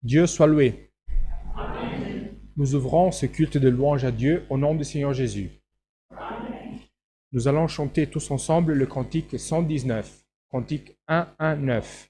Dieu soit loué. Nous ouvrons ce culte de louange à Dieu au nom du Seigneur Jésus. Nous allons chanter tous ensemble le cantique 119, cantique 119.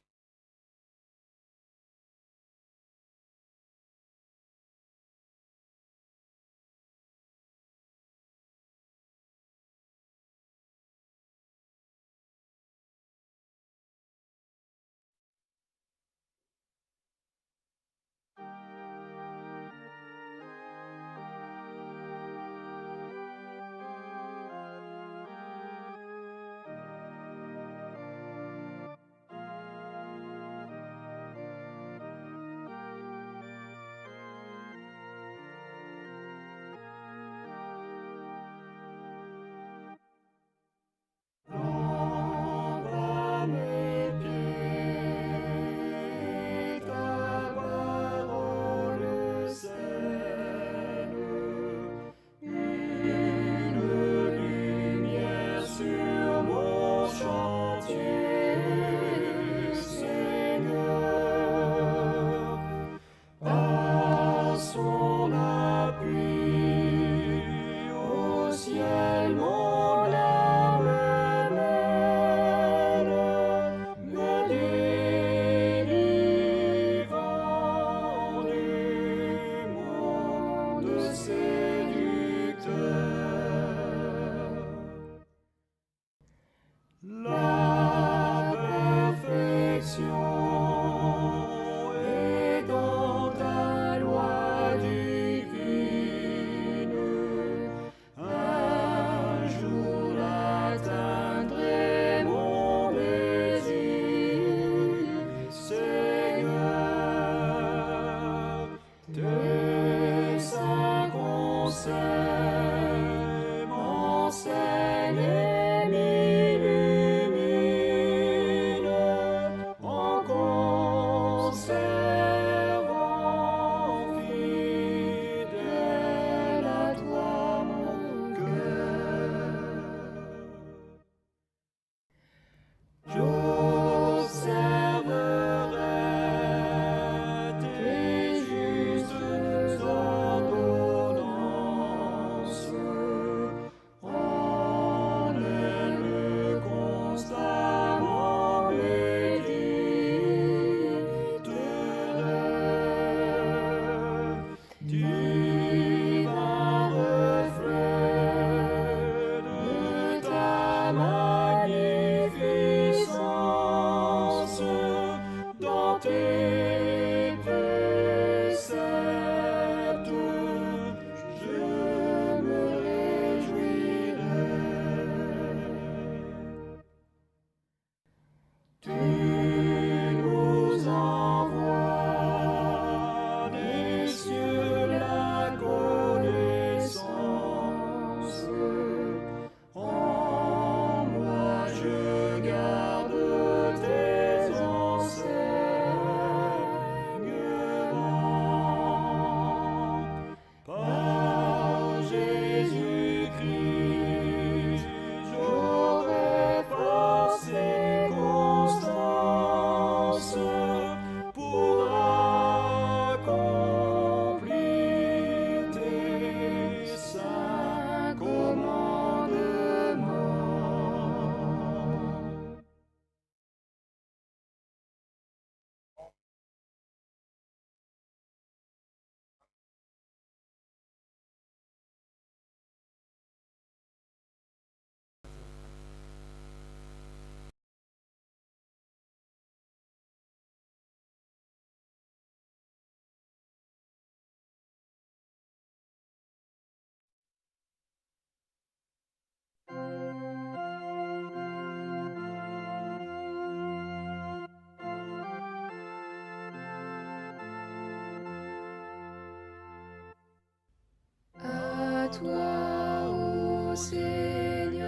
À toi, ô Seigneur,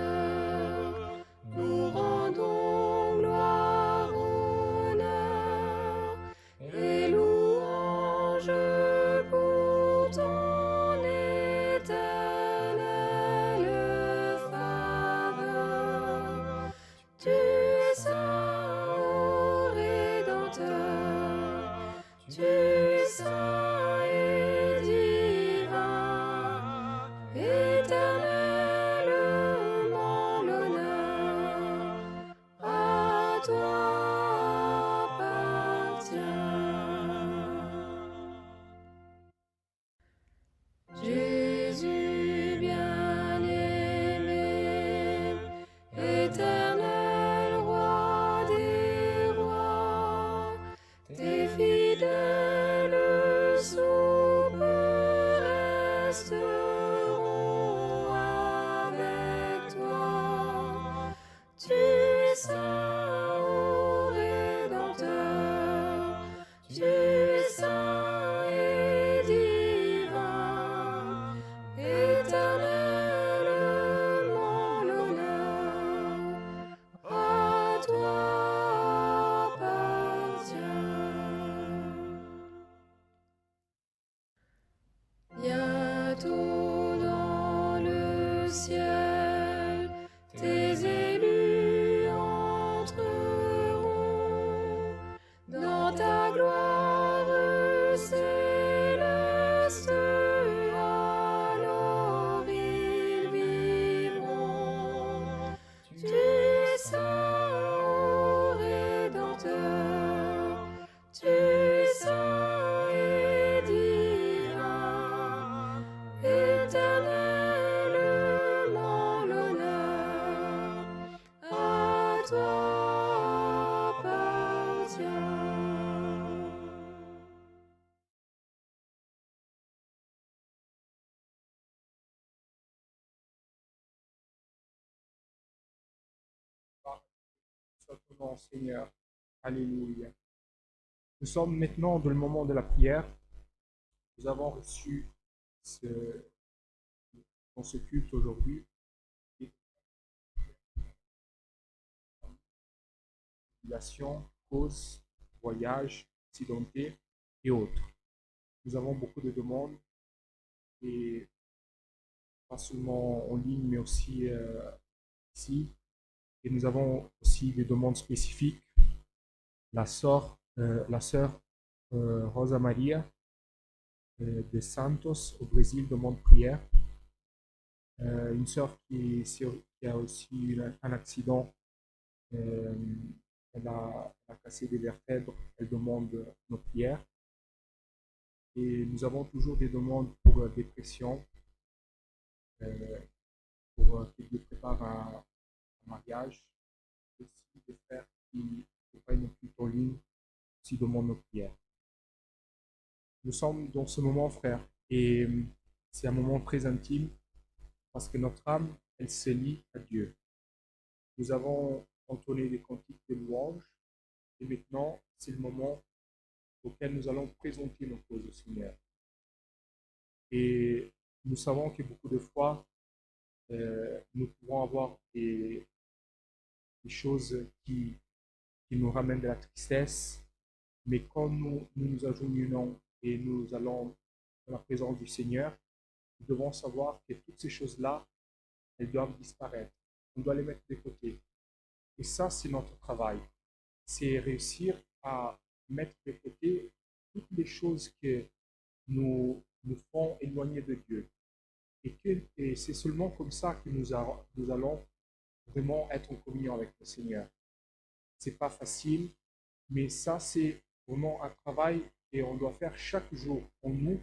nous rendons gloire, honneur et louange pour ton éternelle faveur. Tu es saint, ô Rédempteur, tu es ciel, tes élus entreront dans ta gloire céleste. Alors ils vivront. Tu es saint, ô Rédempteur, tu es saint et divin, éternellement l'honneur à toi appartient. Soit ton nom, Seigneur. Alléluia. Nous sommes maintenant dans le moment de la prière. Nous avons reçu dans ce culte aujourd'hui tribulation, cause, voyage, accidenté et autres. Nous avons beaucoup de demandes et pas seulement en ligne mais aussi ici. Et nous avons aussi des demandes spécifiques. La sœur Rosa Maria de Santos au Brésil demande prière. Une sœur qui a aussi eu un accident, elle a cassé des vertèbres, elle demande nos prières. Et nous avons toujours des demandes pour dépression, pour que Dieu prépare un mariage. Aussi des frères qui accompagnent nos cultes en ligne, aussi demandent nos prières. Nous sommes dans ce moment, frères, et c'est un moment très intime parce que notre âme, elle se lie à Dieu. Nous avons entonné des cantiques de louange et maintenant, c'est le moment auquel nous allons présenter nos causes au Seigneur. Et nous savons que beaucoup de fois, nous pouvons avoir des choses qui nous ramènent de la tristesse, mais quand nous agenouillons et nous allons dans la présence du Seigneur, nous devons savoir que toutes ces choses-là, elles doivent disparaître. On doit les mettre de côté. Et ça, c'est notre travail. C'est réussir à mettre de côté toutes les choses que nous font éloigner de Dieu. Et c'est seulement comme ça que nous allons vraiment être en communion avec le Seigneur. C'est pas facile, mais ça, c'est vraiment un travail et on doit faire chaque jour en nous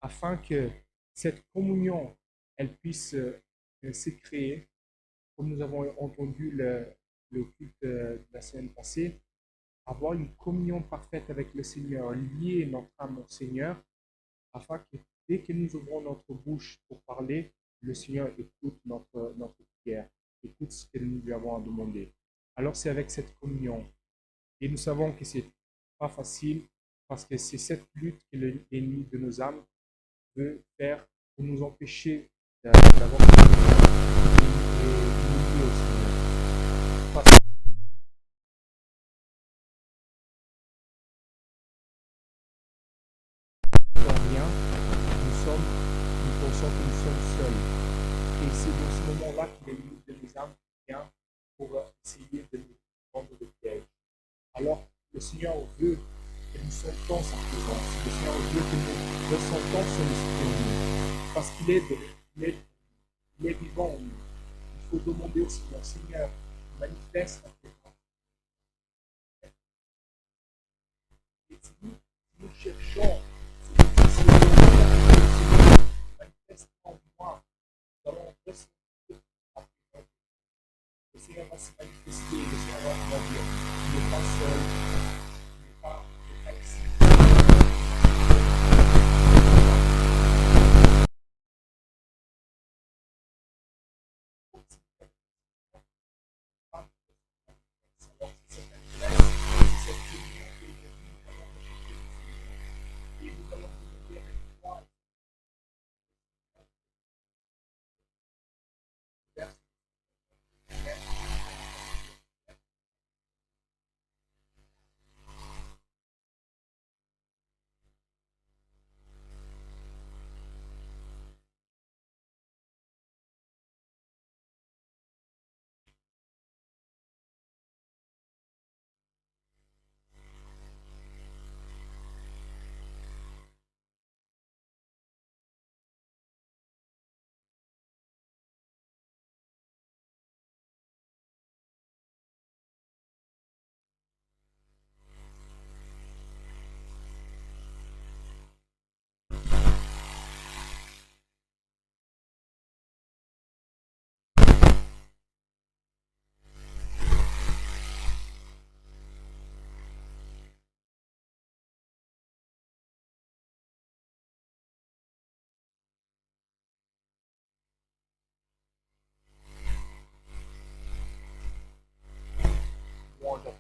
afin que cette communion, elle puisse se créer. Comme nous avons entendu le culte de la semaine passée, avoir une communion parfaite avec le Seigneur, lier notre âme au Seigneur, afin que dès que nous ouvrons notre bouche pour parler, le Seigneur écoute notre prière, écoute ce que nous lui avons à demander. Alors c'est avec cette communion. Et nous savons que c'est pas facile parce que c'est cette lutte que l'ennemi de nos âmes veut faire pour nous empêcher d'avoir une lier au Seigneur. Parce que rien, nous pensons que nous sommes seuls. Et c'est dans ce moment-là que l'ennemi de nos âmes vient pour essayer de nous prendre de piège. Alors, le Seigneur veut que nous sentons sa présence. Le Seigneur veut que nous ressentons son esprit en nous. Parce qu'il est vivant en nous. Il faut demander au Seigneur, Seigneur, manifeste ta présence. Et si nous cherchons ce que tu sais, Seigneur, manifeste en moi. Nous allons ressentir ta présence. Le Seigneur va se manifester, le Seigneur va dire, tu n'es pas seul, tu n'es pas ici.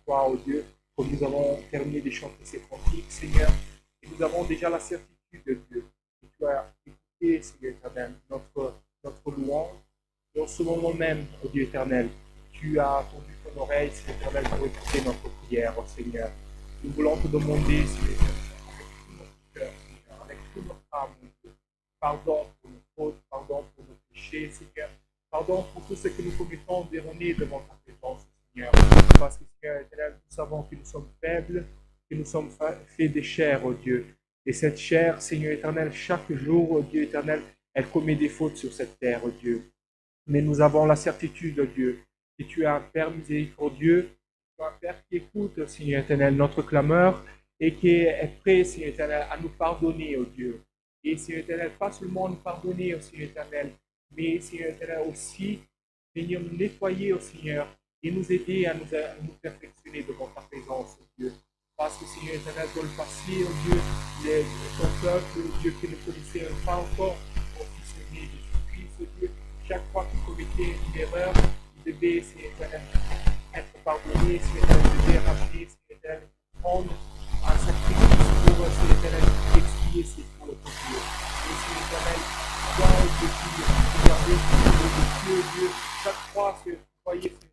toi, oh Dieu, comme nous avons terminé de chanter ces cantiques, Seigneur, et nous avons déjà la certitude, Dieu, que tu as écouté, Seigneur éternel, notre louange. Et en ce moment même, oh Dieu éternel, tu as tendu ton oreille, Seigneur éternel, pour écouter notre prière, oh Seigneur. Nous voulons te demander, Seigneur éternel, avec tout notre cœur, Seigneur, avec toute notre âme, oh Dieu, pardon pour nos fautes, pardon pour nos péchés, Seigneur. Pardon pour tout ce que nous commettons d'erroné devant ta présence, Seigneur. Parce que, Seigneur éternel, nous savons que nous sommes faibles, que nous sommes faits de chair, oh Dieu. Et cette chair, Seigneur éternel, chaque jour, oh Dieu éternel, elle commet des fautes sur cette terre, oh Dieu. Mais nous avons la certitude, oh Dieu, que tu es un Père miséricordieux, tu es un Père qui écoute, Seigneur éternel, notre clameur et qui est prêt, Seigneur éternel, à nous pardonner, oh Dieu. Et Seigneur éternel, pas seulement nous pardonner, oh Seigneur éternel, mais Seigneur éternel aussi venir nous nettoyer, oh Seigneur, et nous aider à nous perfectionner devant ta présence, oh Dieu. Parce que Seigneur éternel, dans le passé, oh Dieu, ton peuple, oh Dieu, qui ne connaissait pas encore ton Fils aimé Jésus-Christ, oh Dieu, chaque fois qu'il commettait une erreur, il devait, Seigneur éternel, être pardonné, Seigneur éternel, il devait rappeler, Seigneur éternel, prendre un sacrifice pour, Seigneur éternel, expier ses fautes, oh Dieu. Et Seigneur éternel, toi, oh Dieu, qui regardais Dieu, Dieu, chaque fois que tu voyais ton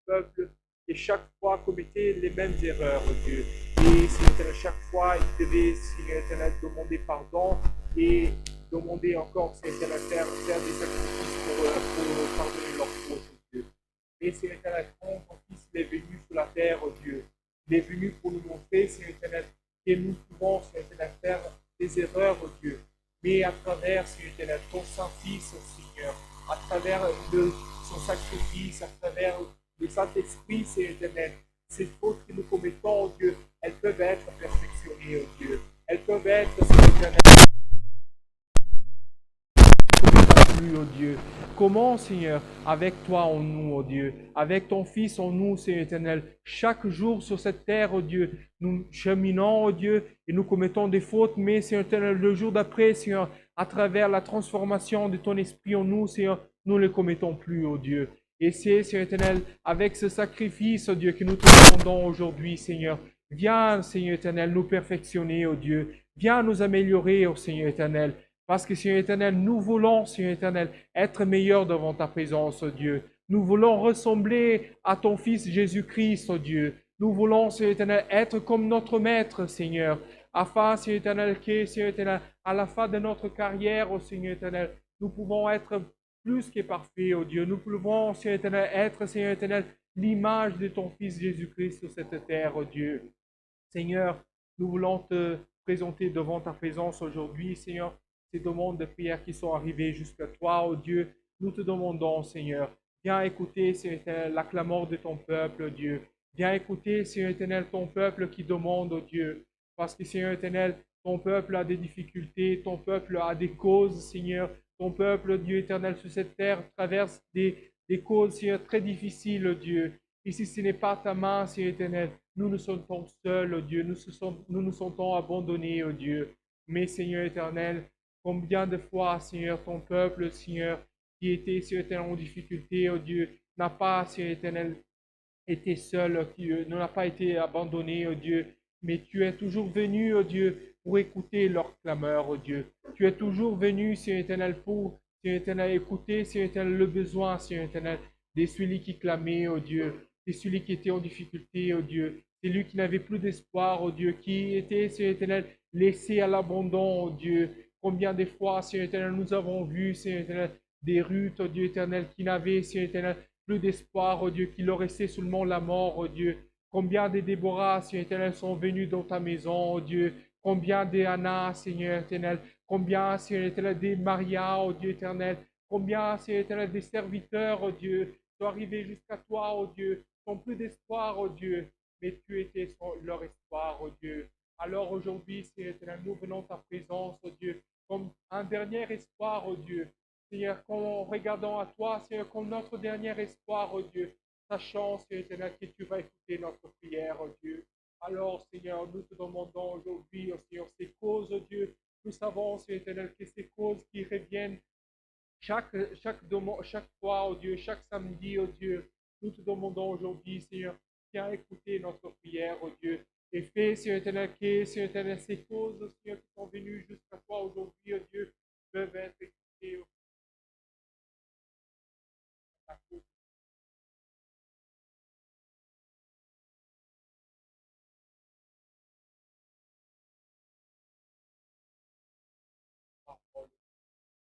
peuple, et chaque fois commettait les mêmes erreurs, oh Dieu. Et Seigneur éternel, chaque fois, il devait, Seigneur éternel, demander pardon et demander encore, Seigneur éternel, faire des sacrifices pour pardonner leurs fautes, oh Dieu. Et Seigneur éternel, quand ton Fils est venu sur la terre, oh Dieu, il est venu pour nous montrer, Seigneur éternel, que nous pouvons, Seigneur éternel, faire des erreurs, oh Dieu. Mais à travers, Seigneur éternel, ton Saint-Fils, Seigneur, à travers son sacrifice, à travers le Saint-Esprit, Seigneur éternel, ces fautes que nous commettons, oh Dieu, elles peuvent être perfectionnées, oh Dieu. Elles peuvent être, Seigneur éternel, oh Dieu. Comment, Seigneur, avec toi en nous, oh Dieu, avec ton Fils en nous, Seigneur éternel, chaque jour sur cette terre, oh Dieu, nous cheminons, oh Dieu, et nous commettons des fautes, mais, Seigneur éternel, le jour d'après, Seigneur, à travers la transformation de ton esprit en nous, Seigneur, nous ne les commettons plus, oh Dieu. Et c'est, Seigneur éternel, avec ce sacrifice, oh Dieu, que nous te demandons aujourd'hui, Seigneur. Viens, Seigneur éternel, nous perfectionner, oh Dieu. Viens nous améliorer, oh Seigneur éternel. Parce que, Seigneur éternel, nous voulons, Seigneur éternel, être meilleurs devant ta présence, oh Dieu. Nous voulons ressembler à ton Fils Jésus-Christ, oh Dieu. Nous voulons, Seigneur éternel, être comme notre Maître, Seigneur. Afin, Seigneur éternel, que, Seigneur éternel, à la fin de notre carrière, oh Seigneur éternel, nous pouvons être plus que parfaits, oh Dieu. Nous pouvons, Seigneur éternel, être, Seigneur éternel, l'image de ton Fils Jésus-Christ sur cette terre, oh Dieu. Seigneur, nous voulons te présenter devant ta présence aujourd'hui, Seigneur, ces demandes de prière qui sont arrivées jusqu'à toi, oh Dieu. Nous te demandons, Seigneur, viens écouter, Seigneur éternel, la clameur de ton peuple, oh Dieu. Viens écouter, Seigneur éternel, ton peuple qui demande, oh Dieu. Parce que, Seigneur éternel, ton peuple a des difficultés, ton peuple a des causes, Seigneur. Ton peuple, Dieu éternel, sur cette terre traverse des causes, Seigneur, très difficiles, oh Dieu. Et si ce n'est pas ta main, Seigneur éternel, nous nous sentons seuls, oh Dieu, nous nous sentons abandonnés, oh Dieu. Mais Seigneur éternel, combien de fois, Seigneur, ton peuple, Seigneur, qui était, Seigneur éternel, en difficulté, oh Dieu, n'a pas, Seigneur éternel, été seul, qui n'a pas été abandonné, oh Dieu, mais tu es toujours venu, oh Dieu, pour écouter leur clameur, oh Dieu. Tu es toujours venu, Seigneur éternel, pour, Seigneur éternel, écouter, Seigneur éternel, le besoin, Seigneur éternel, de celui qui clamait, oh Dieu, de celui qui était en difficulté, oh Dieu, celui qui n'avait plus d'espoir, oh Dieu, qui était, Seigneur éternel, laissé à l'abandon, oh Dieu. Combien de fois, Seigneur éternel, nous avons vu, Seigneur éternel, des Ruth, oh Dieu éternel, qui n'avaient, Seigneur éternel, plus d'espoir, oh Dieu, qui leur restait seulement la mort, oh Dieu. Combien de Déborah, Seigneur éternel, sont venus dans ta maison, oh Dieu. Combien de Anna, Seigneur éternel. Combien, Seigneur éternel, des Maria, oh Dieu éternel. Combien, Seigneur éternel, des serviteurs, oh Dieu, sont arrivés jusqu'à toi, oh Dieu. Sont plus d'espoir, oh Dieu. Mais tu étais leur espoir, oh Dieu. Alors aujourd'hui, Seigneur éternel, nous venons à ta présence, oh Dieu, comme un dernier espoir, oh Dieu. Seigneur, en regardant à toi, Seigneur, comme notre dernier espoir, oh Dieu, sachant, Seigneur éternel, que tu vas écouter notre prière, oh Dieu. Alors, Seigneur, nous te demandons aujourd'hui, oh Seigneur, ces causes, oh Dieu. Nous savons, Seigneur éternel, que ces causes qui reviennent chaque fois, oh Dieu, chaque samedi, oh Dieu, nous te demandons aujourd'hui, Seigneur, Viens écouter notre prière, oh Dieu. Et fais, Seigneur éternel, que, Seigneur éternel, ces causes, Seigneur, qui sont venues jusqu'à toi aujourd'hui, oh Dieu, peuvent être écoutées, oh Dieu. Parole.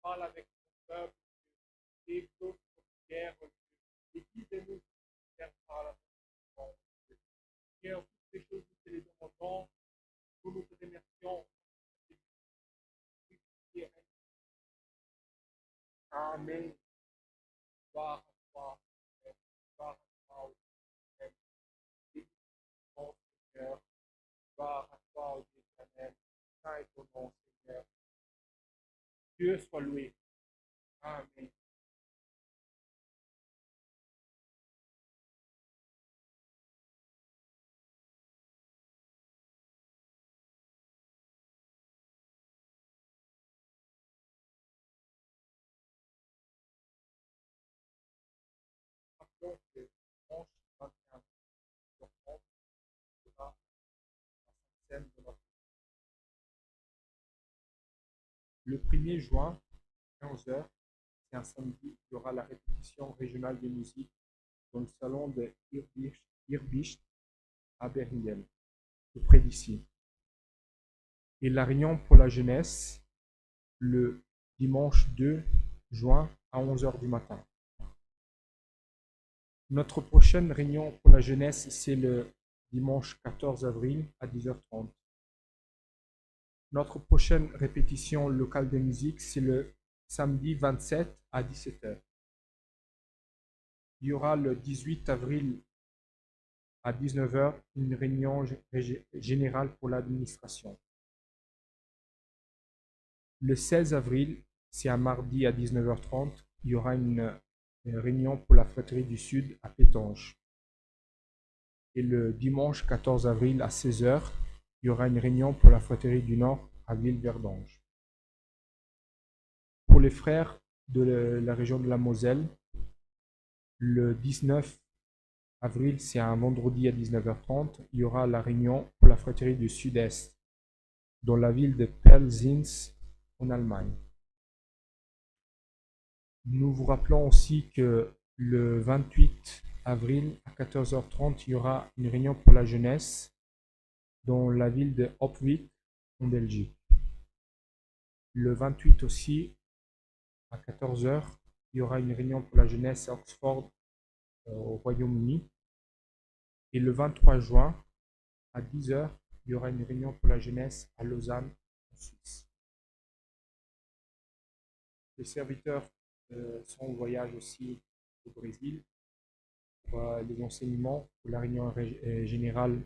Parle avec ton peuple, Dieu. Écoute notre prière, oh Dieu. Et guide-nous, Seigneur, par la parole, oh Dieu. Seigneur, toutes ces choses, nous te les demandons. Nous te remercions. Amen. Gloire à toi, Seigneur. Gloire à toi, oh Seigneur. Béni ton Seigneur. Gloire à toi, ô Dieu éternel. Saint est ton nom, Seigneur. Dieu soit loué. Amen. Rappelons que dimanche 21 novembre sera la scène de notre. Le 1er juin, 15h, c'est un samedi, il y aura la répétition régionale de musique dans le salon de Irbisch à Bergen, tout près d'ici. Et la réunion pour la jeunesse, le dimanche 2 juin à 11h du matin. Notre prochaine réunion pour la jeunesse, c'est le dimanche 14 avril à 10h30. Notre prochaine répétition locale de musique, c'est le samedi 27 à 17h. Il y aura le 18 avril à 19h une réunion générale pour l'administration. Le 16 avril, c'est un mardi à 19h30, il y aura une réunion pour la fratrie du Sud à Pétange. Et le dimanche 14 avril à 16h, il y aura une réunion pour la fratrie du Nord à Ville-Verdange. Pour les frères de la région de la Moselle, le 19 avril, c'est un vendredi à 19h30, il y aura la réunion pour la fratrie du Sud-Est dans la ville de Pelzins en Allemagne. Nous vous rappelons aussi que le 28 avril à 14h30, il y aura une réunion pour la jeunesse dans la ville de Opwijk en Belgique. Le 28 aussi, à 14h, il y aura une réunion pour la jeunesse à Oxford au Royaume-Uni. Et le 23 juin, à 10h, il y aura une réunion pour la jeunesse à Lausanne, en Suisse. Les serviteurs sont en voyage aussi au Brésil pour les enseignements, pour la réunion générale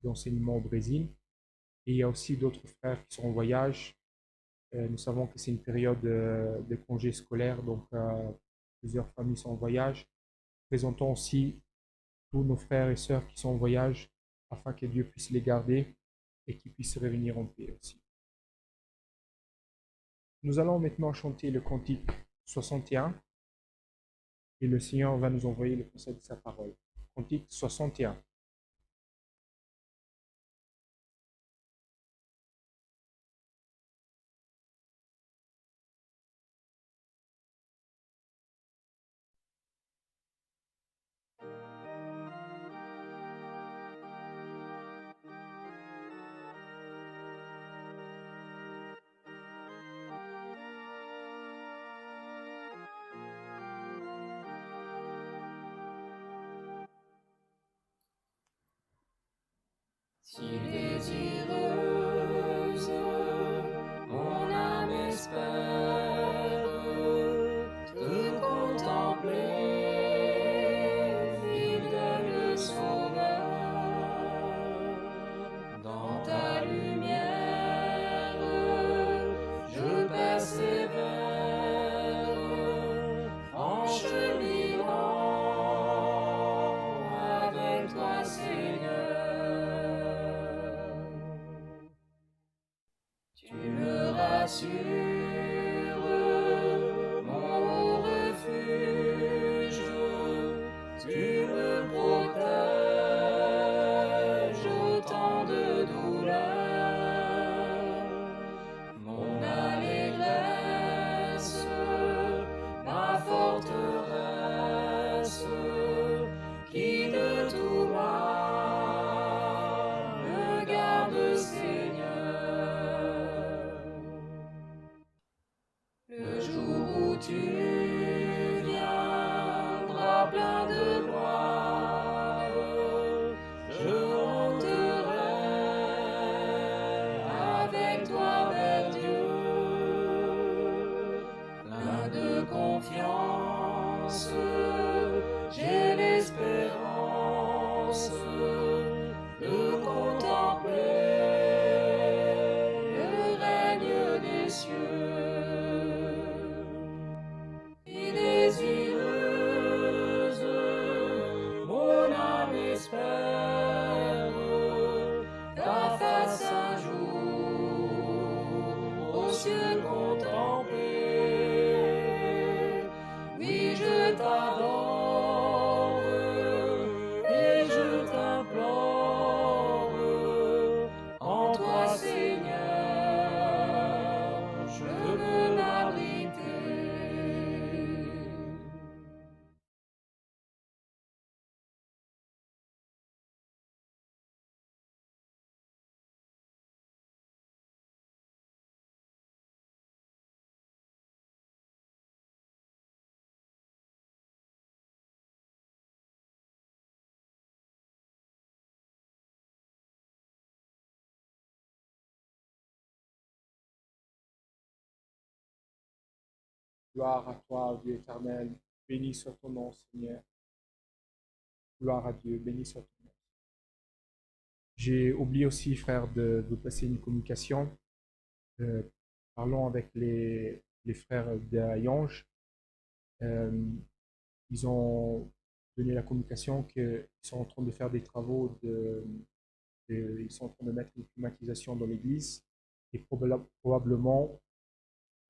d'enseignement au Brésil. Et il y a aussi d'autres frères qui sont en voyage. Nous savons que c'est une période de congé scolaire, donc plusieurs familles sont en voyage. Présentons aussi tous nos frères et sœurs qui sont en voyage afin que Dieu puisse les garder et qu'ils puissent revenir en paix aussi. Nous allons maintenant chanter le cantique 61 et le Seigneur va nous envoyer le conseil de sa parole. Cantique 61. Si désireuse, mon âme espère te contempler, fidèle Sauveur. Dans ta lumière, je persévère en cheminant avec toi, Seigneur. Gloire à toi, Dieu éternel. Béni soit ton nom, Seigneur. Gloire à Dieu. Béni soit ton nom. J'ai oublié aussi, frère, de vous passer une communication. Euh, Parlons avec les frères d'Ayange. Euh, Ils ont donné la communication qu'ils sont en train de faire des travaux ils sont en train de mettre une climatisation dans l'église et probablement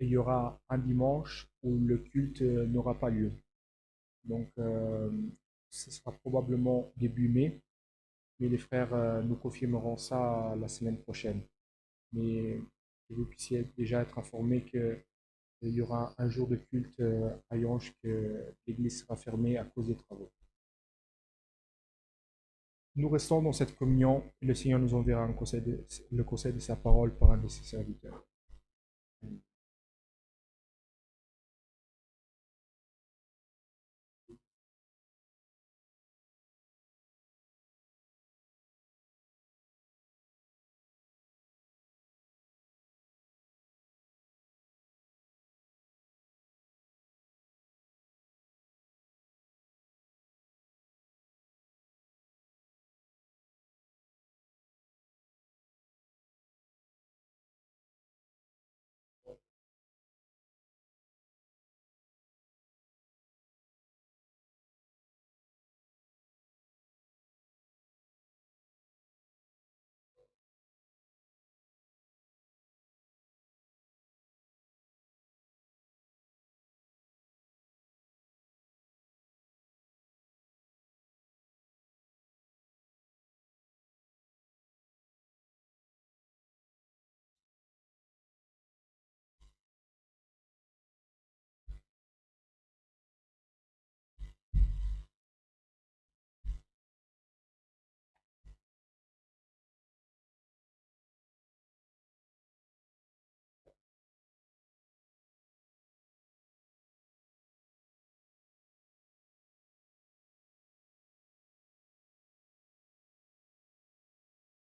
il y aura un dimanche où le culte n'aura pas lieu. Donc ce sera probablement début mai, mais les frères nous confirmeront ça la semaine prochaine. Mais que vous puissiez déjà être informés qu'il y aura un jour de culte à Yonge que l'église sera fermée à cause des travaux. Nous restons dans cette communion et le Seigneur nous enverra le conseil de sa parole par un de ses serviteurs.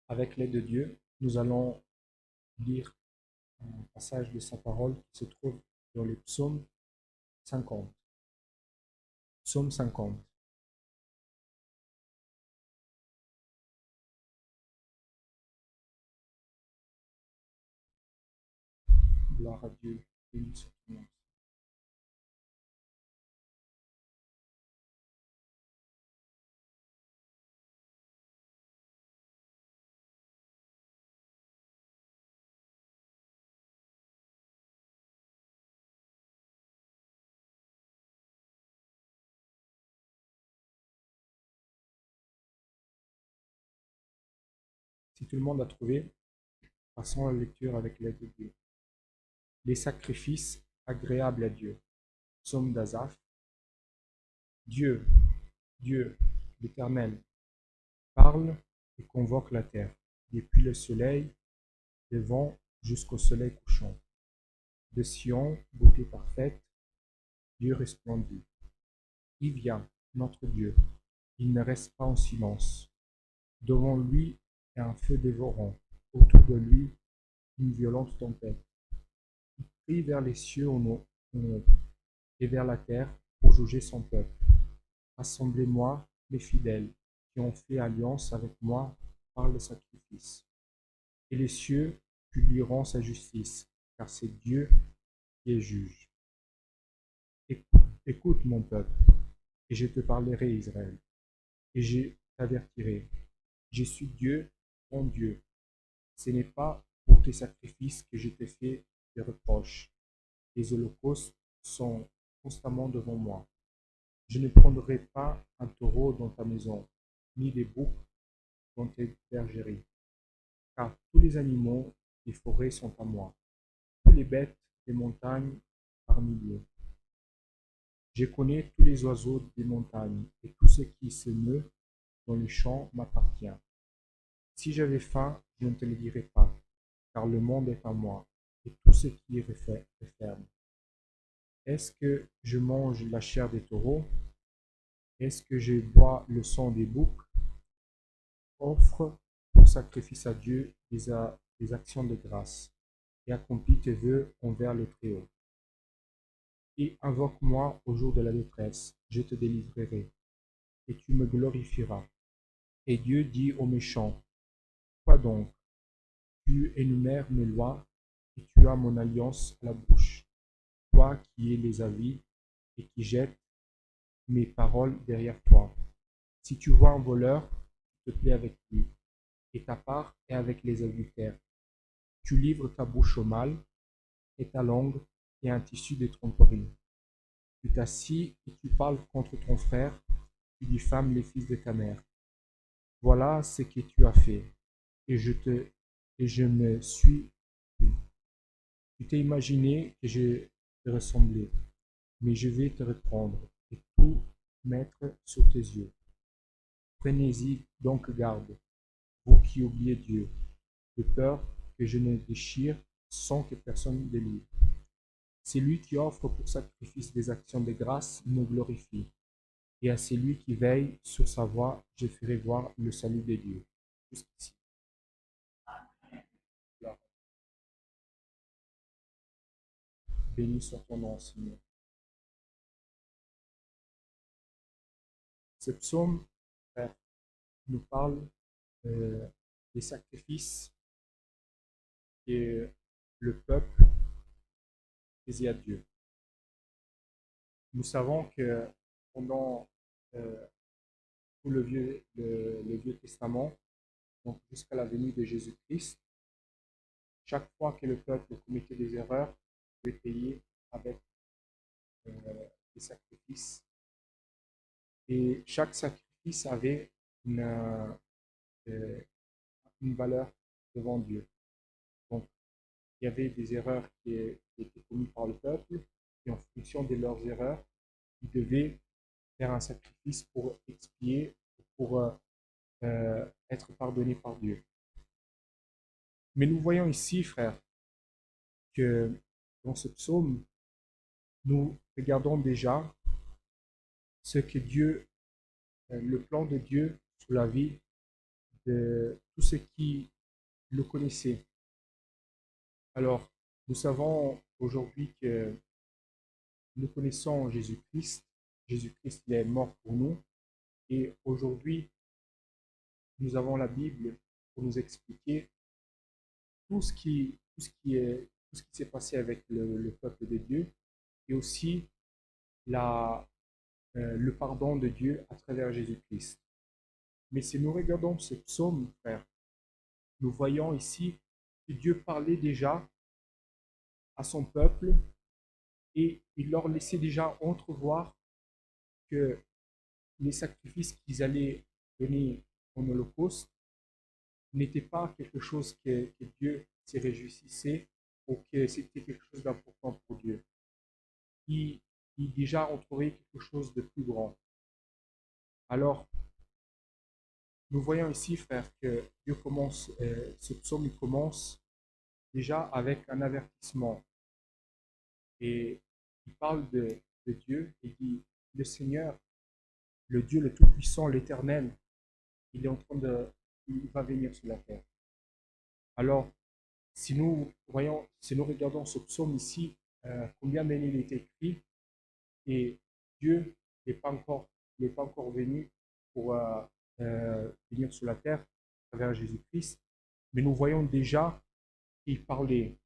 Avec l'aide de Dieu, nous allons lire un passage de sa parole qui se trouve dans les psaumes 50. Psaume 50. Gloire à Dieu. Béni soit ton nom. Si tout le monde a trouvé, passons à la lecture avec l'aide de Dieu. Les sacrifices agréables à Dieu. Psaume d'Asaph. Dieu, Dieu, l'Éternel, parle et convoque la terre, depuis le soleil levant jusqu'au soleil couchant. De Sion, beauté parfaite, Dieu resplendit. Il vient, notre Dieu, il ne reste pas en silence. Devant lui est un feu dévorant, autour de lui une violente tempête. Il crie vers les cieux et vers la terre pour juger son peuple. Rassemblez-moi, les fidèles, qui ont fait alliance avec moi par le sacrifice. Et les cieux publieront sa justice, car c'est Dieu qui est juge. Écoute, écoute mon peuple, et je te parlerai, Israël, et je t'avertirai. Je suis Dieu, ton Dieu. Ce n'est pas pour tes sacrifices que je te fais des reproches. Les holocaustes sont constamment devant moi. Je ne prendrai pas un taureau dans ta maison, ni des boucs dans tes bergeries, car tous les animaux des forêts sont à moi, tous les bêtes des montagnes par milliers. Je connais tous les oiseaux des montagnes, et tout ce qui se meut dans les champs m'appartient. Si j'avais faim, je ne te le dirais pas, car le monde est à moi, et tout ce qui est ferme. Est-ce que je mange la chair des taureaux? Est-ce que je bois le sang des boucs? Offre pour sacrifice à Dieu des actions de grâce, et accomplis tes vœux envers le Très-Haut. et invoque-moi au jour de la détresse. Je te délivrerai, et tu me glorifieras. Et Dieu dit aux méchants, quoi donc? Tu énumères mes lois, et tu as mon alliance à la bouche. Toi qui es les avis, et qui jettes mes paroles derrière toi. Si tu vois un voleur, tu te plais avec lui, et ta part est avec les adultères. Tu livres ta bouche au mal, et ta langue est un tissu de tromperie. Tu t'assis et tu parles contre ton frère, tu diffames les fils de ta mère. Voilà ce que tu as fait, et je me suis tu. Tu t'es imaginé que je te ressemblais, mais je vais te reprendre et tout mettre sur tes yeux. Prenez-y donc garde, vous qui oubliez Dieu, de peur que je ne déchire sans que personne délivre. Celui qui offre pour sacrifice des actions de grâce me glorifie, et à celui qui veille sur sa voie, je ferai voir le salut de Dieu. Jusqu'ici. Là. Béni soit ton nom, Seigneur. Ce psaume frère, nous parle des sacrifices que le peuple faisait à Dieu. Nous savons que pendant tout le Vieux Testament, donc jusqu'à la venue de Jésus-Christ, chaque fois que le peuple commettait des erreurs, il devait payer avec des sacrifices. Et chaque sacrifice avait euh, une valeur devant Dieu. Donc, il y avait des erreurs qui étaient commises par le peuple, et en fonction de leurs erreurs, ils devaient faire un sacrifice pour expier, pour être pardonnés par Dieu. Mais nous voyons ici, frères, que dans ce psaume, nous regardons déjà ce que Dieu, le plan de Dieu sur la vie de tous ceux qui le connaissaient. Alors, nous savons aujourd'hui que nous connaissons Jésus-Christ. Jésus-Christ il est mort pour nous. Et aujourd'hui, nous avons la Bible pour nous expliquer tout ce qui s'est passé avec le peuple de Dieu et aussi le pardon de Dieu à travers Jésus-Christ. Mais si nous regardons ce psaume, frère, nous voyons ici que Dieu parlait déjà à son peuple et il leur laissait déjà entrevoir que les sacrifices qu'ils allaient donner en holocauste n'étaient pas quelque chose que Dieu se réjouissait ou que c'était quelque chose d'important pour Dieu. Il déjà entrevoyait quelque chose de plus grand. Alors, nous voyons ici, frère, que Dieu commence, ce psaume il commence déjà avec un avertissement. Et il parle de Dieu et dit, le Seigneur, le Dieu le Tout-Puissant, l'Éternel, il est en train il va venir sur la terre. Alors, si nous regardons ce psaume ici, combien d'années il est écrit, et Dieu n'est pas encore venu pour venir sur la terre à travers Jésus-Christ, mais nous voyons déjà qu'il parlait.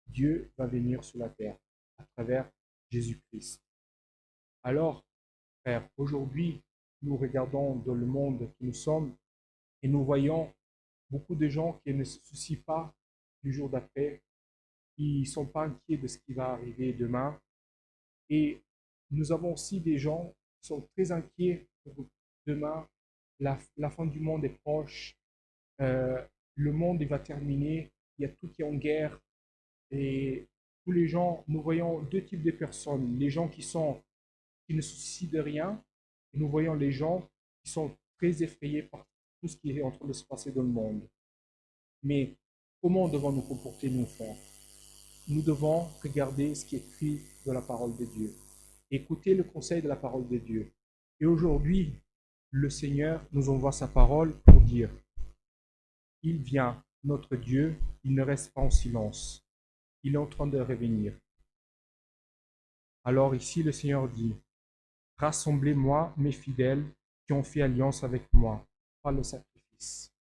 Dieu va venir sur la terre à travers Jésus-Christ. Alors, frère, aujourd'hui, nous regardons dans le monde que nous sommes et nous voyons beaucoup de gens qui ne se soucient pas du jour d'après, qui ne sont pas inquiets de ce qui va arriver demain. Et nous avons aussi des gens qui sont très inquiets pour demain. La fin du monde est proche. Le monde il va terminer. Il y a tout qui est en guerre. Et tous les gens, nous voyons deux types de personnes. Les gens qui ne se soucient de rien. Et nous voyons les gens qui sont très effrayés par tout ce qui est en train de se passer dans le monde. Mais comment devons nous comporter, nous, frères? Nous devons regarder ce qui est écrit dans la parole de Dieu. Écouter le conseil de la parole de Dieu. Et aujourd'hui, le Seigneur nous envoie sa parole pour dire, il vient, notre Dieu, il ne reste pas en silence. Il est en train de revenir. Alors ici, le Seigneur dit, rassemblez-moi, mes fidèles, qui ont fait alliance avec moi, par le sacrifice.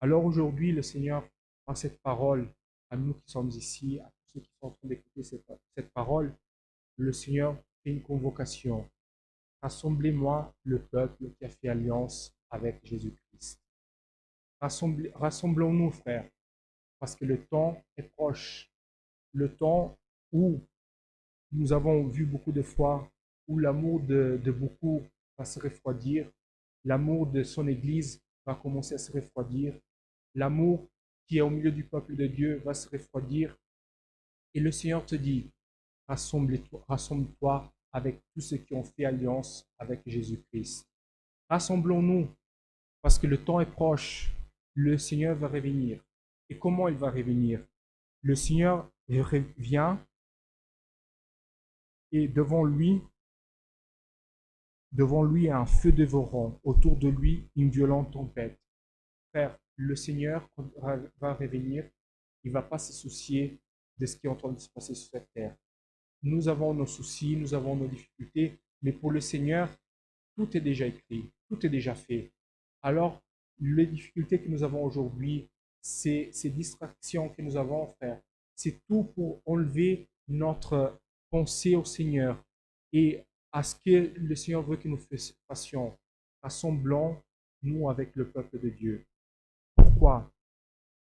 Alors aujourd'hui, le Seigneur, par cette parole, à nous qui sommes ici, à tous ceux qui sont en train d'écouter cette parole, le Seigneur fait une convocation. Rassemblez-moi, le peuple qui a fait alliance avec Jésus-Christ. Rassemblons-nous, frères, parce que le temps est proche. Le temps où nous avons vu beaucoup de fois où l'amour de beaucoup va se refroidir, l'amour de son Église va commencer à se refroidir, l'amour qui est au milieu du peuple de Dieu va se refroidir. Et le Seigneur te dit, rassemble-toi avec tous ceux qui ont fait alliance avec Jésus-Christ. Rassemblons-nous, parce que le temps est proche. Le Seigneur va revenir. Et comment il va revenir? Le Seigneur revient et devant lui un feu dévorant, autour de lui une violente tempête. Frère, le Seigneur, quand va revenir, il ne va pas se soucier de ce qui est en train de se passer sur cette terre. Nous avons nos soucis, nous avons nos difficultés, mais pour le Seigneur, tout est déjà écrit, tout est déjà fait. Alors, les difficultés que nous avons aujourd'hui, ces distractions que nous avons, frère, c'est tout pour enlever notre pensée au Seigneur et à ce que le Seigneur veut que nous fassions, rassemblons-nous avec le peuple de Dieu. Pourquoi?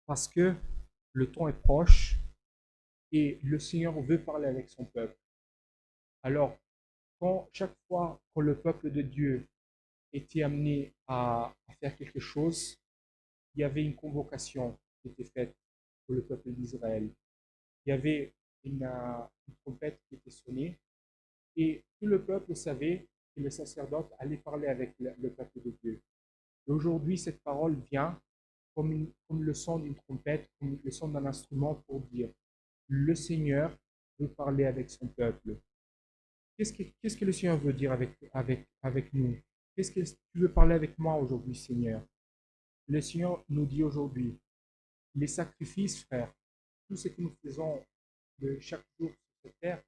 Parce que le temps est proche et le Seigneur veut parler avec son peuple. Alors, chaque fois que le peuple de Dieu était amené à faire quelque chose, il y avait une convocation qui était faite pour le peuple d'Israël. Il y avait une trompette qui était sonnée et tout le peuple savait que le sacerdote allait parler avec le peuple de Dieu. Et aujourd'hui, cette parole vient comme le son d'une trompette, comme le son d'un instrument pour dire le Seigneur veut parler avec son peuple. Qu'est-ce que le Seigneur veut dire avec nous? Qu'est-ce que tu veux parler avec moi aujourd'hui, Seigneur? Le Seigneur nous dit aujourd'hui, les sacrifices, frères, tout ce que nous faisons de chaque jour sur cette terre,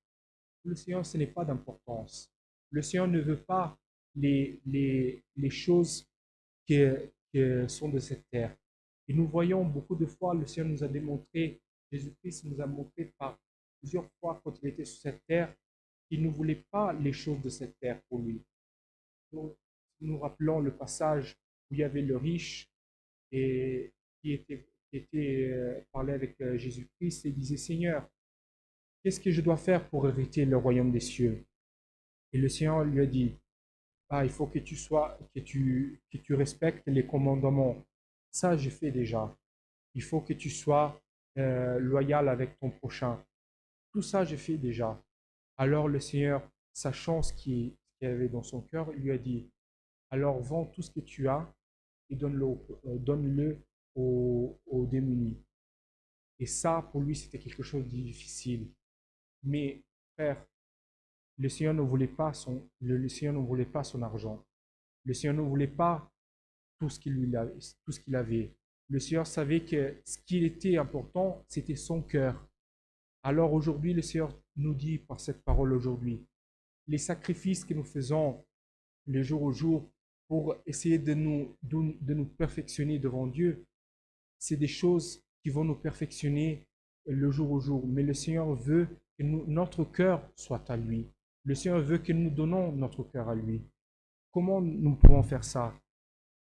pour le Seigneur, ce n'est pas d'importance. Le Seigneur ne veut pas les choses qui sont de cette terre. Et nous voyons beaucoup de fois, le Seigneur nous a démontré, Jésus-Christ nous a montré par plusieurs fois quand il était sur cette terre, qu'il ne voulait pas les choses de cette terre pour lui. Nous rappelons le passage où il y avait le riche et qui était parlé avec Jésus-Christ et disait, Seigneur, qu'est-ce que je dois faire pour hériter le royaume des cieux? Et le Seigneur lui a dit, il faut que tu respectes les commandements. Ça, j'ai fait déjà. Il faut que tu sois loyal avec ton prochain. Tout ça, j'ai fait déjà. Alors le Seigneur, sachant ce qu'il y avait dans son cœur, il lui a dit, alors vends tout ce que tu as et donne-le aux démunis. Et ça, pour lui, c'était quelque chose de difficile. Mais, frère, le Seigneur ne voulait pas le Seigneur ne voulait pas son argent. Le Seigneur ne voulait pas tout ce qu'il avait. Le Seigneur savait que ce qui était important, c'était son cœur. Alors aujourd'hui, le Seigneur nous dit par cette parole aujourd'hui, les sacrifices que nous faisons le jour au jour pour essayer de nous perfectionner devant Dieu, c'est des choses qui vont nous perfectionner le jour au jour. Mais le Seigneur veut que notre cœur soit à lui. Le Seigneur veut que nous donnons notre cœur à lui. Comment nous pouvons faire ça?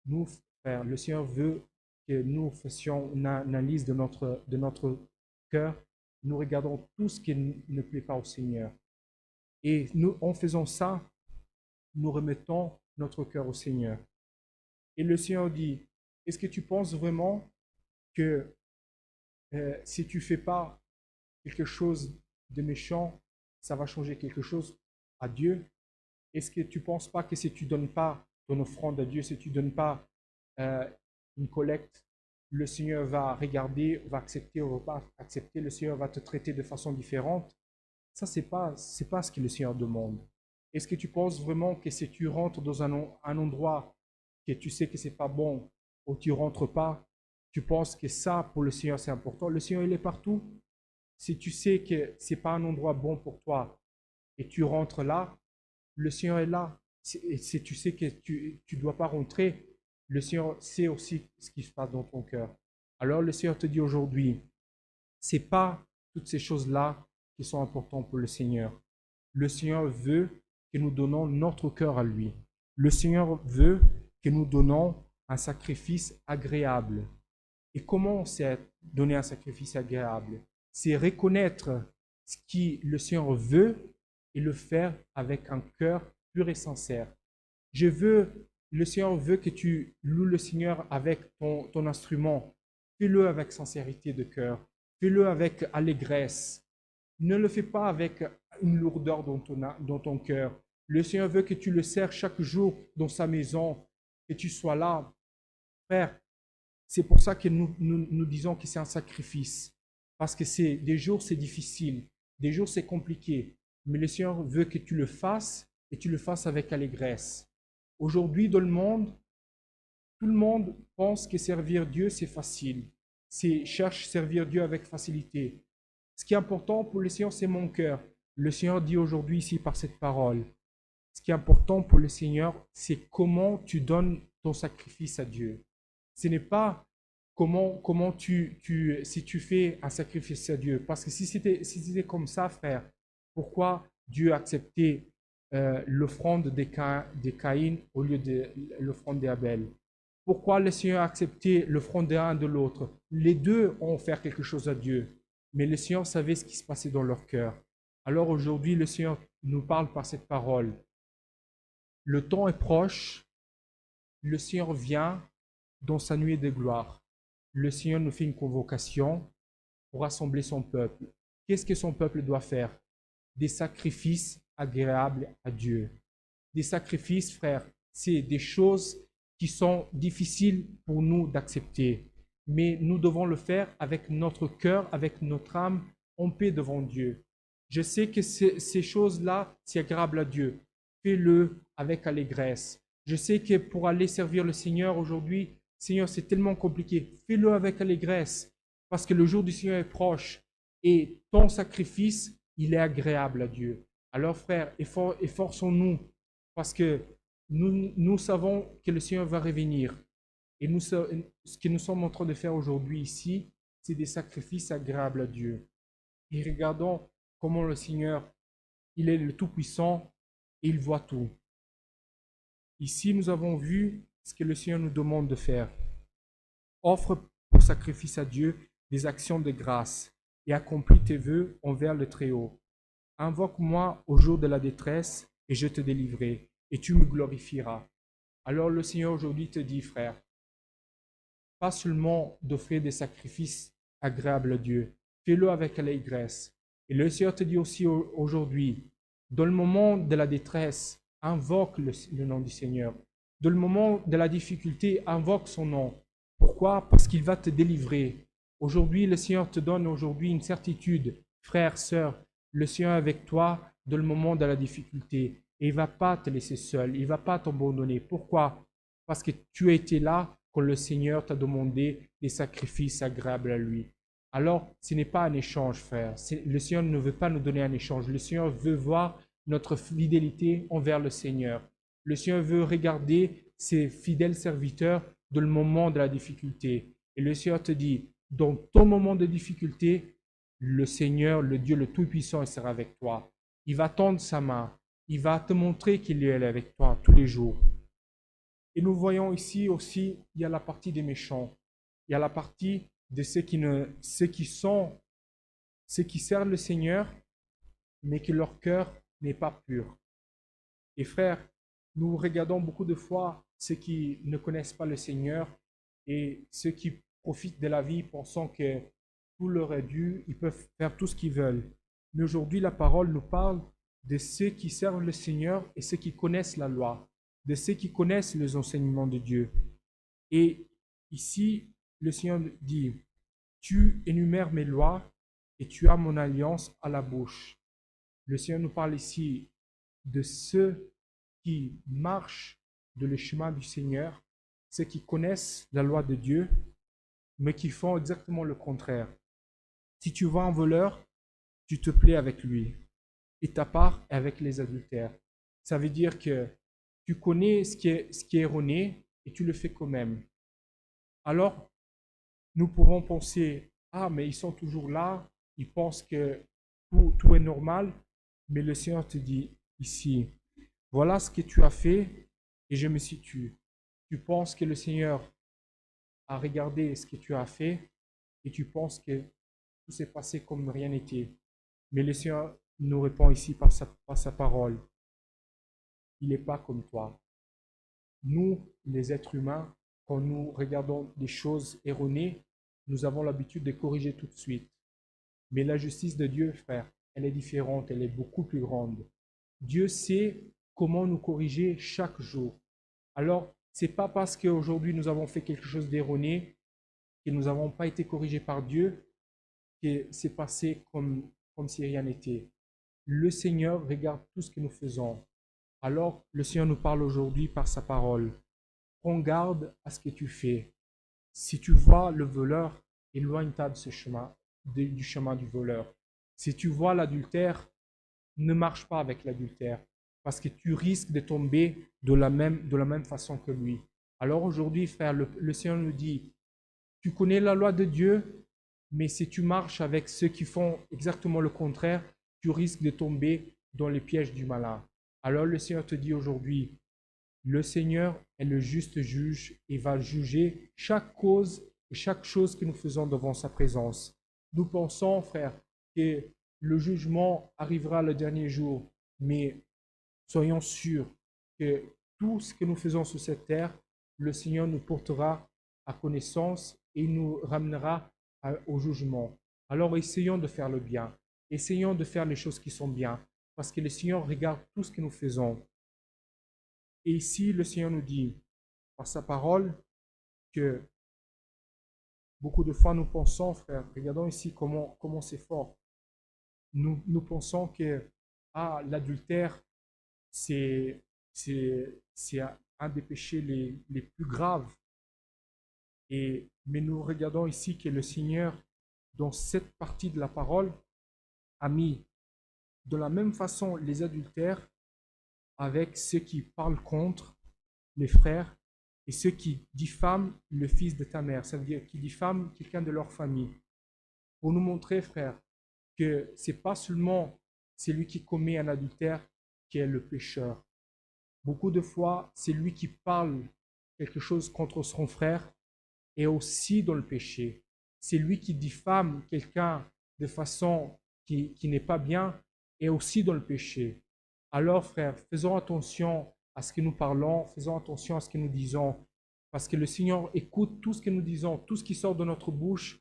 Nous, frères, le Seigneur veut que nous fassions une analyse de notre cœur. Nous regardons tout ce qui ne plaît pas au Seigneur. Et nous, en faisant ça, nous remettons notre cœur au Seigneur. Et le Seigneur dit, est-ce que tu penses vraiment que si tu ne fais pas quelque chose de méchant, ça va changer quelque chose à Dieu? Est-ce que tu ne penses pas que si tu ne donnes pas ton offrande à Dieu, si tu ne donnes pas une collecte, le Seigneur va regarder, va accepter ou va pas accepter, le Seigneur va te traiter de façon différente? Ça, c'est pas ce que le Seigneur demande. Est-ce que tu penses vraiment que si tu rentres dans un endroit que tu sais que c'est pas bon, ou tu rentres pas, tu penses que ça, pour le Seigneur, c'est important? Le Seigneur, il est partout. Si tu sais que c'est pas un endroit bon pour toi, et tu rentres là, le Seigneur est là. Et si tu sais que tu ne dois pas rentrer, le Seigneur sait aussi ce qui se passe dans ton cœur. Alors le Seigneur te dit aujourd'hui, c'est pas toutes ces choses-là qui sont importantes pour le Seigneur. Le Seigneur veut que nous donnons notre cœur à lui. Le Seigneur veut que nous donnons un sacrifice agréable. Et comment c'est donner un sacrifice agréable? C'est reconnaître ce que le Seigneur veut et le faire avec un cœur pur et sincère. Le Seigneur veut que tu loues le Seigneur avec ton instrument. Fais-le avec sincérité de cœur. Fais-le avec allégresse. Ne le fais pas avec une lourdeur dans ton cœur. Le Seigneur veut que tu le sers chaque jour dans sa maison, que tu sois là. Frère, c'est pour ça que nous disons que c'est un sacrifice. Parce que des jours c'est difficile, des jours c'est compliqué. Mais le Seigneur veut que tu le fasses et tu le fasses avec allégresse. Aujourd'hui, dans le monde, tout le monde pense que servir Dieu, c'est facile. Cherche servir Dieu avec facilité. Ce qui est important pour le Seigneur, c'est mon cœur. Le Seigneur dit aujourd'hui ici par cette parole, ce qui est important pour le Seigneur, c'est comment tu donnes ton sacrifice à Dieu. Ce n'est pas si tu fais un sacrifice à Dieu. Parce que si c'était comme ça, frère, pourquoi Dieu a accepté l'offrande de Caïn au lieu de l'offrande d'Abel? Pourquoi le Seigneur a accepté l'offrande de l'un de l'autre? Les deux ont offert quelque chose à Dieu, mais le Seigneur savait ce qui se passait dans leur cœur. Alors aujourd'hui, le Seigneur nous parle par cette parole. Le temps est proche, le Seigneur vient dans sa nuée de gloire. Le Seigneur nous fait une convocation pour rassembler son peuple. Qu'est-ce que son peuple doit faire? Des sacrifices agréables à Dieu. Des sacrifices, frères, c'est des choses qui sont difficiles pour nous d'accepter. Mais nous devons le faire avec notre cœur, avec notre âme, en paix devant Dieu. Je sais que ces choses-là, c'est agréable à Dieu. Fais-le avec allégresse. Je sais que pour aller servir le Seigneur aujourd'hui, Seigneur, c'est tellement compliqué. Fais-le avec allégresse, parce que le jour du Seigneur est proche et ton sacrifice, il est agréable à Dieu. Alors, frères, efforçons-nous, parce que nous savons que le Seigneur va revenir. Et ce que nous sommes en train de faire aujourd'hui ici, c'est des sacrifices agréables à Dieu. Et regardons comment le Seigneur, il est le Tout-Puissant et il voit tout. Ici, nous avons vu ce que le Seigneur nous demande de faire. Offre pour sacrifice à Dieu des actions de grâce et accomplis tes vœux envers le Très-Haut. Invoque-moi au jour de la détresse et je te délivrerai et tu me glorifieras. Alors le Seigneur aujourd'hui te dit, frère, pas seulement d'offrir des sacrifices agréables à Dieu, fais-le avec allégresse. Et le Seigneur te dit aussi aujourd'hui, dans le moment de la détresse, invoque le nom du Seigneur. Dans le moment de la difficulté, invoque son nom. Pourquoi? Parce qu'il va te délivrer. Aujourd'hui, le Seigneur te donne aujourd'hui une certitude. Frère, sœur, le Seigneur est avec toi dans le moment de la difficulté. Et il ne va pas te laisser seul. Il ne va pas t'abandonner. Pourquoi? Parce que tu as été là quand le Seigneur t'a demandé des sacrifices agréables à lui. Alors, ce n'est pas un échange, frère. Le Seigneur ne veut pas nous donner un échange. Le Seigneur veut voir notre fidélité envers le Seigneur. Le Seigneur veut regarder ses fidèles serviteurs dans le moment de la difficulté. Et le Seigneur te dit, dans ton moment de difficulté, le Seigneur, le Dieu le Tout-Puissant, il sera avec toi. Il va tendre sa main. Il va te montrer qu'il est avec toi tous les jours. Et nous voyons ici aussi, il y a la partie des méchants. Il y a la partie de ceux qui servent le Seigneur, mais que leur cœur n'est pas pur. Et frères, nous regardons beaucoup de fois ceux qui ne connaissent pas le Seigneur et ceux qui profitent de la vie pensant que tout leur est dû, ils peuvent faire tout ce qu'ils veulent. Mais aujourd'hui, la parole nous parle de ceux qui servent le Seigneur et ceux qui connaissent la loi, de ceux qui connaissent les enseignements de Dieu. Et ici, le Seigneur dit, tu énumères mes lois et tu as mon alliance à la bouche. Le Seigneur nous parle ici de ceux qui marchent dans le chemin du Seigneur, ceux qui connaissent la loi de Dieu, mais qui font exactement le contraire. Si tu vois un voleur, tu te plais avec lui. et ta part est avec les adultères. Ça veut dire que tu connais ce qui est erroné et tu le fais quand même. Alors, nous pouvons penser, ah, mais ils sont toujours là, ils pensent que tout est normal, mais le Seigneur te dit ici, voilà ce que tu as fait et je me situe. Tu penses que le Seigneur a regardé ce que tu as fait et tu penses que tout s'est passé comme rien n'était. Mais le Seigneur nous répond ici par sa parole. Il n'est pas comme toi. Nous, les êtres humains, quand nous regardons des choses erronées, nous avons l'habitude de corriger tout de suite. Mais la justice de Dieu, frère, elle est différente, elle est beaucoup plus grande. Dieu sait comment nous corriger chaque jour. Alors, ce n'est pas parce qu'aujourd'hui nous avons fait quelque chose d'erroné, que nous n'avons pas été corrigés par Dieu, que c'est passé comme si rien n'était. Le Seigneur regarde tout ce que nous faisons. Alors, le Seigneur nous parle aujourd'hui par sa parole. Prends garde à ce que tu fais. Si tu vois le voleur, éloigne-toi de ce chemin, du chemin du voleur. Si tu vois l'adultère, ne marche pas avec l'adultère, parce que tu risques de tomber de la même façon que lui. Alors aujourd'hui, frère, le Seigneur nous dit, tu connais la loi de Dieu, mais si tu marches avec ceux qui font exactement le contraire, tu risques de tomber dans les pièges du malin. Alors le Seigneur te dit aujourd'hui, le Seigneur est le juste juge et va juger chaque cause et chaque chose que nous faisons devant sa présence. Nous pensons, frère, que le jugement arrivera le dernier jour, mais soyons sûrs que tout ce que nous faisons sur cette terre, le Seigneur nous portera à connaissance et nous ramènera au jugement. Alors essayons de faire le bien, essayons de faire les choses qui sont bien, parce que le Seigneur regarde tout ce que nous faisons. Et ici, le Seigneur nous dit, par sa parole, que beaucoup de fois nous pensons, frère, regardons ici comment c'est fort. Nous pensons que l'adultère, c'est un des péchés les plus graves. Mais nous regardons ici que le Seigneur, dans cette partie de la parole, a mis de la même façon les adultères avec ceux qui parlent contre les frères et ceux qui diffament le fils de ta mère, ça veut dire qui diffament quelqu'un de leur famille. Pour nous montrer, frère, que c'est pas seulement celui qui commet un adultère qui est le pécheur. Beaucoup de fois, c'est lui qui parle quelque chose contre son frère et aussi dans le péché. C'est lui qui diffame quelqu'un de façon qui n'est pas bien et aussi dans le péché. Alors, frère, faisons attention à ce que nous parlons, faisons attention à ce que nous disons, parce que le Seigneur écoute tout ce que nous disons, tout ce qui sort de notre bouche,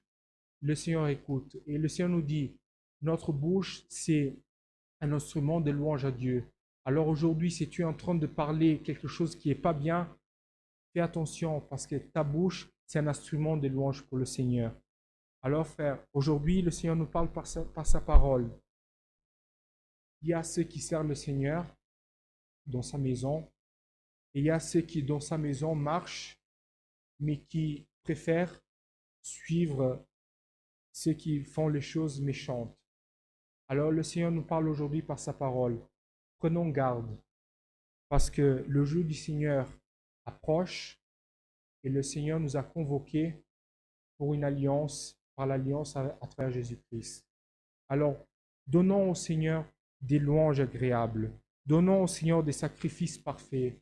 le Seigneur écoute. Et le Seigneur nous dit, notre bouche, c'est un instrument de louange à Dieu. Alors aujourd'hui, si tu es en train de parler quelque chose qui n'est pas bien, fais attention, parce que ta bouche, c'est un instrument de louange pour le Seigneur. Alors, frère, aujourd'hui, le Seigneur nous parle par sa parole. Il y a ceux qui servent le Seigneur dans sa maison, et il y a ceux qui, dans sa maison, marchent, mais qui préfèrent suivre ceux qui font les choses méchantes. Alors, le Seigneur nous parle aujourd'hui par sa parole. Prenons garde, parce que le jour du Seigneur approche, et le Seigneur nous a convoqués pour une alliance, par l'alliance à travers Jésus-Christ. Alors, donnons au Seigneur des louanges agréables. Donnons au Seigneur des sacrifices parfaits.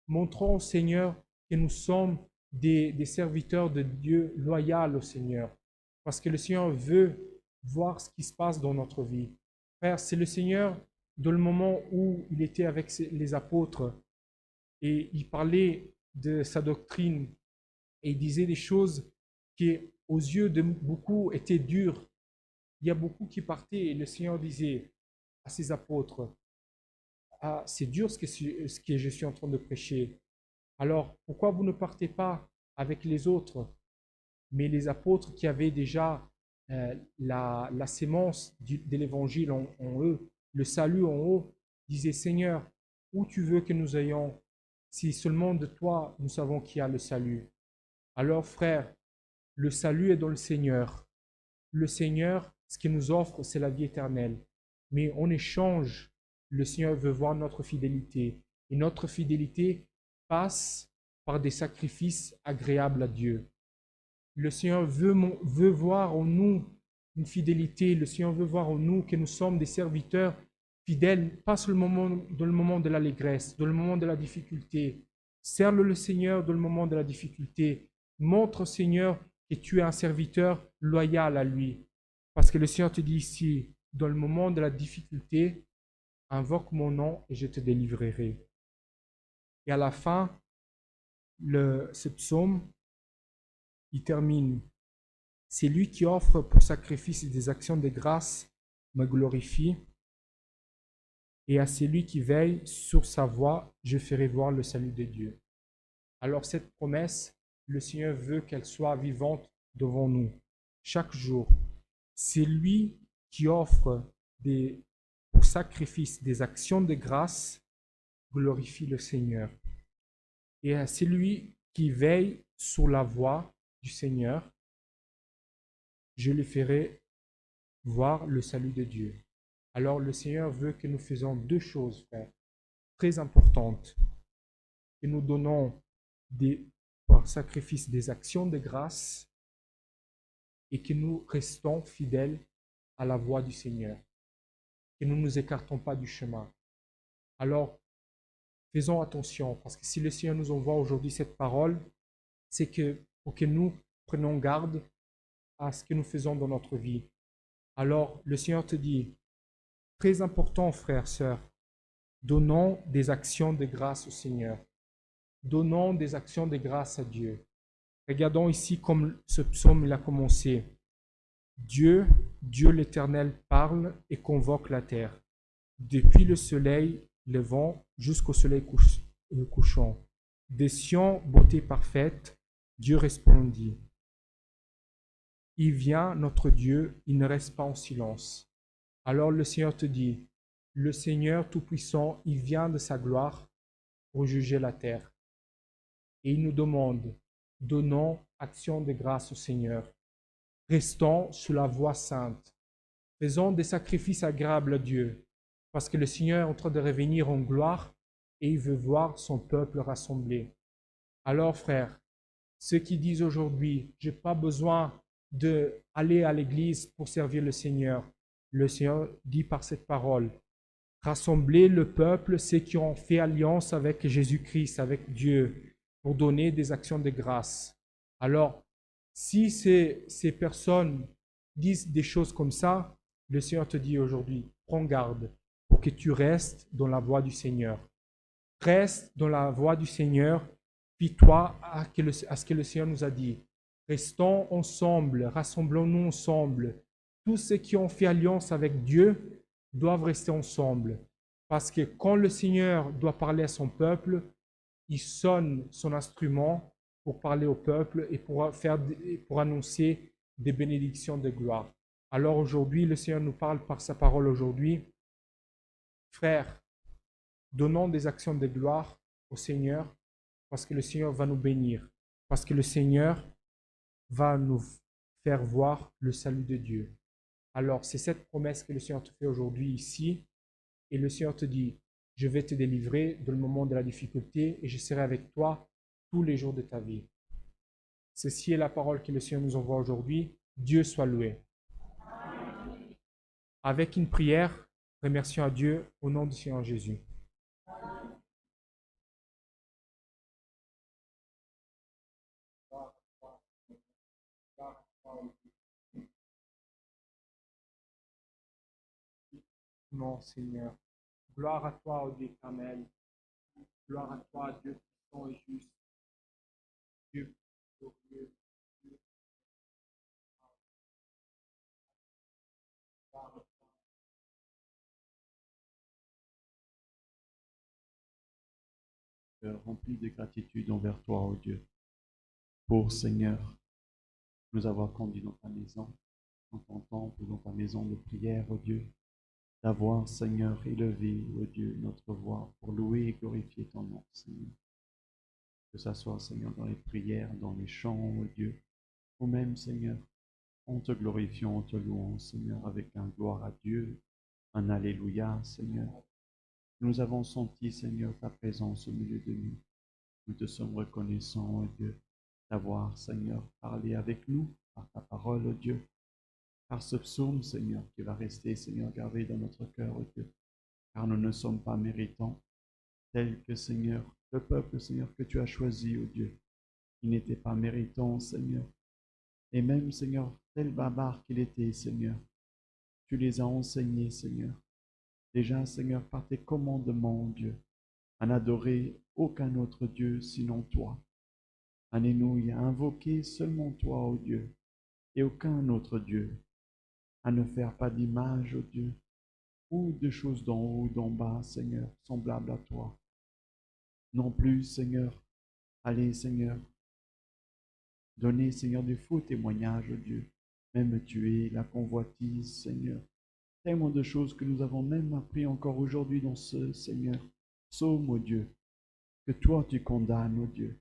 Montrons au Seigneur que nous sommes des serviteurs de Dieu loyaux au Seigneur. Parce que le Seigneur veut voir ce qui se passe dans notre vie. Frère, c'est le Seigneur, dans le moment où il était avec les apôtres et il parlait de sa doctrine et il disait des choses qui, aux yeux de beaucoup, étaient dures. Il y a beaucoup qui partaient et le Seigneur disait à ses apôtres, c'est dur ce que je suis en train de prêcher. Alors, pourquoi vous ne partez pas avec les autres? Mais les apôtres qui avaient déjà la sémence de l'évangile en eux, le salut en eux, disaient, Seigneur, où tu veux que nous ayons, si seulement de toi nous savons qu'il y a le salut. Alors, frère, le salut est dans le Seigneur. Le Seigneur, ce qu'il nous offre, c'est la vie éternelle. mais en échange, le Seigneur veut voir notre fidélité. Et notre fidélité passe par des sacrifices agréables à Dieu. Le Seigneur veut voir en nous une fidélité. Le Seigneur veut voir en nous que nous sommes des serviteurs fidèles, pas seulement dans le moment de l'allégresse, dans le moment de la difficulté. Serre le Seigneur dans le moment de la difficulté. Montre au Seigneur que tu es un serviteur loyal à lui. Parce que le Seigneur te dit ici, dans le moment de la difficulté, invoque mon nom et je te délivrerai. Et à la fin, ce psaume, il termine. C'est lui qui offre pour sacrifice des actions de grâce me glorifie. Et à celui qui veille sur sa voie, je ferai voir le salut de Dieu. Alors cette promesse, le Seigneur veut qu'elle soit vivante devant nous chaque jour. C'est lui qui offre pour sacrifice des actions de grâce, glorifie le Seigneur. Et à celui qui veille sur la voie du Seigneur, je lui ferai voir le salut de Dieu. Alors le Seigneur veut que nous fassions deux choses, frères, très importantes. Que nous donnons par sacrifice des actions de grâce et que nous restons fidèles à la voie du Seigneur. Que nous ne nous écartons pas du chemin. Alors, faisons attention, parce que si le Seigneur nous envoie aujourd'hui cette parole, c'est que pour que nous prenions garde à ce que nous faisons dans notre vie. Alors, le Seigneur te dit, très important, frères, sœurs, donnons des actions de grâce au Seigneur. Donnons des actions de grâce à Dieu. Regardons ici comme ce psaume il a commencé. Dieu l'Éternel parle et convoque la terre. Depuis le soleil levant jusqu'au soleil couchant. Des Sion, beauté parfaite, Dieu répondit. Il vient notre Dieu, il ne reste pas en silence. Alors le Seigneur te dit, le Seigneur Tout-Puissant, il vient de sa gloire pour juger la terre. Et il nous demande, donnons action de grâce au Seigneur. Restons sous la voie sainte. Faisons des sacrifices agréables à Dieu, parce que le Seigneur est en train de revenir en gloire et il veut voir son peuple rassemblé. Alors, frères, ceux qui disent aujourd'hui, je n'ai pas besoin d'aller à l'église pour servir le Seigneur, le Seigneur dit par cette parole, rassembler le peuple, ceux qui ont fait alliance avec Jésus-Christ, avec Dieu, pour donner des actions de grâce. Alors, si ces personnes disent des choses comme ça, le Seigneur te dit aujourd'hui, prends garde pour que tu restes dans la voie du Seigneur. Reste dans la voie du Seigneur, fie-toi à ce que le Seigneur nous a dit. Restons ensemble, rassemblons-nous ensemble. Tous ceux qui ont fait alliance avec Dieu doivent rester ensemble. Parce que quand le Seigneur doit parler à son peuple, il sonne son instrument pour parler au peuple et pour annoncer des bénédictions de gloire. Alors aujourd'hui, le Seigneur nous parle par sa parole aujourd'hui. Frères, donnons des actions de gloire au Seigneur parce que le Seigneur va nous bénir, parce que le Seigneur va nous faire voir le salut de Dieu. Alors, c'est cette promesse que le Seigneur te fait aujourd'hui ici. Et le Seigneur te dit, je vais te délivrer dans le moment de la difficulté et je serai avec toi tous les jours de ta vie. Ceci est la parole que le Seigneur nous envoie aujourd'hui. Dieu soit loué. Avec une prière, remercions à Dieu au nom du Seigneur Jésus. Non, Seigneur. Gloire à toi, ô Dieu éternel. Gloire à toi, Dieu puissant et juste. Dieu glorieux. Rempli de gratitude envers toi, ô Dieu, pour Seigneur, nous avoir conduits dans ta maison, dans ton temple, dans ta maison de prière, ô Dieu, d'avoir, Seigneur, élevé, ô Dieu, notre voix pour louer et glorifier ton nom, Seigneur. Que ça soit, Seigneur, dans les prières, dans les chants, ô Dieu, ou même, Seigneur, en te glorifiant, en te louant, Seigneur, avec un gloire à Dieu, un Alléluia, Seigneur. Nous avons senti, Seigneur, ta présence au milieu de nous. Nous te sommes reconnaissants, oh Dieu, d'avoir, Seigneur, parlé avec nous par ta parole, oh Dieu, par ce psaume, Seigneur, qui va rester, Seigneur, gravé dans notre cœur, oh Dieu, car nous ne sommes pas méritants, tel que, Seigneur, le peuple, Seigneur, que tu as choisi, oh Dieu, qui n'était pas méritant, Seigneur, et même, Seigneur, tel barbare qu'il était, Seigneur, tu les as enseignés, Seigneur, déjà, Seigneur, par tes commandements, Dieu, à n'adorer aucun autre Dieu sinon toi. Alléluia, à invoquer seulement toi, ô Dieu, et aucun autre Dieu, à ne faire pas d'image, ô Dieu, ou de choses d'en haut ou d'en bas, Seigneur, semblables à toi. Non plus, Seigneur, allez, Seigneur, donner, Seigneur, des faux témoignages, ô Dieu, même tuer, la convoitise, Seigneur. Tellement de choses que nous avons même appris encore aujourd'hui dans ce, Seigneur, psaume, ô Dieu, que toi tu condamnes, ô Dieu.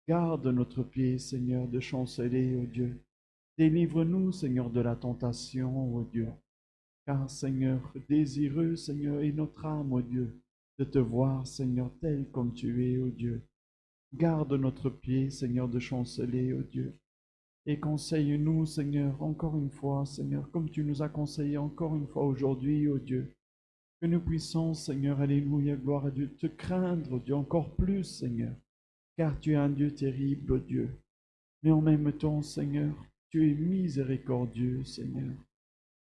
Garde notre pied, Seigneur, de chanceler, ô Dieu. Délivre-nous, Seigneur, de la tentation, ô Dieu. Car, Seigneur, désireux, Seigneur, est notre âme, ô Dieu, de te voir, Seigneur, tel comme tu es, ô Dieu. Garde notre pied, Seigneur, de chanceler, ô Dieu. Et conseille-nous, Seigneur, encore une fois, Seigneur, comme tu nous as conseillé encore une fois aujourd'hui, ô Dieu. Que nous puissions, Seigneur, alléluia, gloire à Dieu, te craindre, ô Dieu, encore plus, Seigneur. Car tu es un Dieu terrible, ô Dieu. Mais en même temps, Seigneur, tu es miséricordieux, Seigneur.